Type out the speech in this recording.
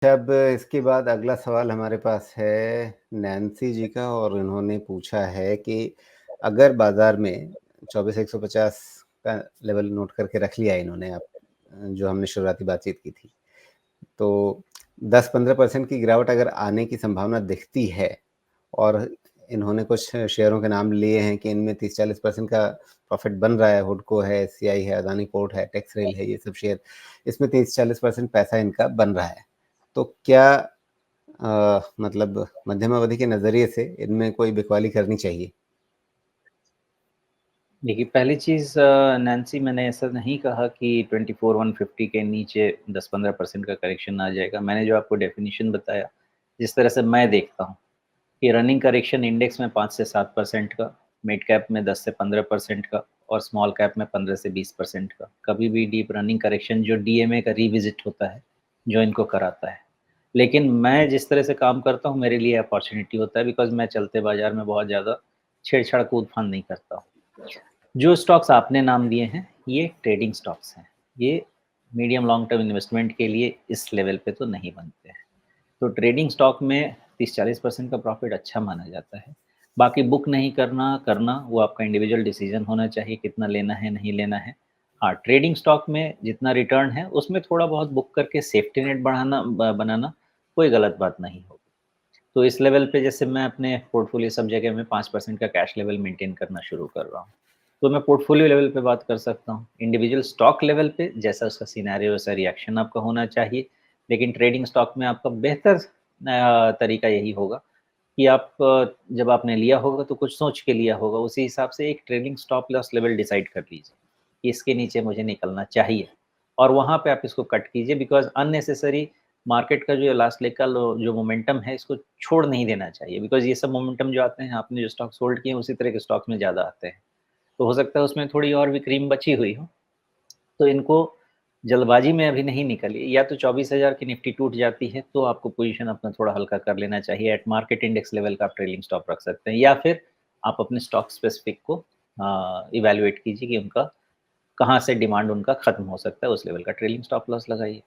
अब इसके बाद अगला सवाल हमारे पास है नैन्सी जी का और इन्होंने पूछा है कि अगर बाज़ार में 24,150 का लेवल नोट करके रख लिया इन्होंने जो हमने शुरुआती बातचीत की थी। तो 10-15% की गिरावट अगर आने की संभावना दिखती है और इन्होंने कुछ शेयरों के नाम लिए हैं कि इनमें 30-40% का प्रॉफ़िट बन रहा है, हुडको है, एससीआई है, अदानी पोर्ट है, टेक्सरेल है, ये सब शेयर इसमें 30-40% पैसा इनका बन रहा है। तो क्या मतलब मध्यम अवधि के नज़रिए से इनमें कोई बिकवाली करनी चाहिए? देखिए, पहली चीज़ नैन्सी, मैंने ऐसा नहीं कहा कि 24,150 के नीचे 10-15% का करेक्शन आ जाएगा। मैंने जो आपको डेफ़िनिशन बताया, जिस तरह से मैं देखता हूँ कि रनिंग करेक्शन इंडेक्स में 5 से 7% का, मिड कैप में 10 से 15% का और स्मॉल कैप में 15 से 20% का। कभी भी डीप रनिंग करेक्शन जो डीएमए का रिविज़िट होता है, जो इनको कराता है। लेकिन मैं जिस तरह से काम करता हूँ, मेरे लिए अपॉर्च्युनिटी होता है, बिकॉज़ मैं चलते बाज़ार में बहुत ज़्यादा छेड़-छाड़, कूद-फान नहीं करता हूँ। जो स्टॉक्स आपने नाम दिए हैं, ये ट्रेडिंग स्टॉक्स हैं। ये मीडियम लॉन्ग टर्म इन्वेस्टमेंट के लिए इस लेवल पे तो नहीं बनते हैं। तो ट्रेडिंग स्टॉक में 30-40% का प्रॉफ़िट अच्छा माना जाता है। बाकी बुक नहीं करना, करना वो आपका इंडिविजुअल डिसीज़न होना चाहिए, कितना लेना है, नहीं लेना है। हाँ, ट्रेडिंग स्टॉक में जितना रिटर्न है, उसमें थोड़ा बहुत बुक करके सेफ्टी नेट बढ़ाना ब बनाना कोई गलत बात नहीं होगी। तो इस लेवल पे जैसे मैं अपने पोर्टफ़ोलियो सब जगह में 5% का कैश लेवल मेंटेन करना शुरू कर रहा हूँ। तो मैं पोर्टफ़ोलियो लेवल पे बात कर सकता हूँ। इंडिविजुअल स्टॉक लेवल पे जैसा उसका सिनेरियो, वैसा रिएक्शन आपका होना चाहिए। लेकिन ट्रेडिंग स्टॉक में आपका बेहतर तरीका यही होगा कि आप जब आपने लिया होगा तो कुछ सोच के लिया होगा। उसी हिसाब से एक trading stop loss level decide कर लीजिए कि इसके नीचे मुझे निकलना चाहिए और वहाँ पे आप इसको कट कीजिए, बिकॉज़ अननेसेसरी मार्केट का जो लास्ट लेग का जो मोमेंटम है, इसको छोड़ नहीं देना चाहिए, बिकॉज़ ये सब मोमेंटम जो आते हैं, आपने जो स्टॉक्स होल्ड किए हैं उसी तरह के स्टॉक्स में ज़्यादा आते हैं। तो हो सकता है उसमें थोड़ी और भी क्रीम बची हुई हो। तो इनको जल्दबाजी में अभी नहीं निकलिए, या तो 24,000 की निफ्टी टूट जाती है तो आपको पोजीशन अपना थोड़ा हल्का कर लेना चाहिए। एट मार्केट इंडेक्स लेवल का आप ट्रेलिंग स्टॉप रख सकते हैं, या फिर आप अपने स्टॉक स्पेसिफिक को इवैल्यूएट कीजिए कि उनका कहाँ से डिमांड उनका खत्म हो सकता है, उस लेवल का ट्रेलिंग स्टॉप लॉस लगाइए।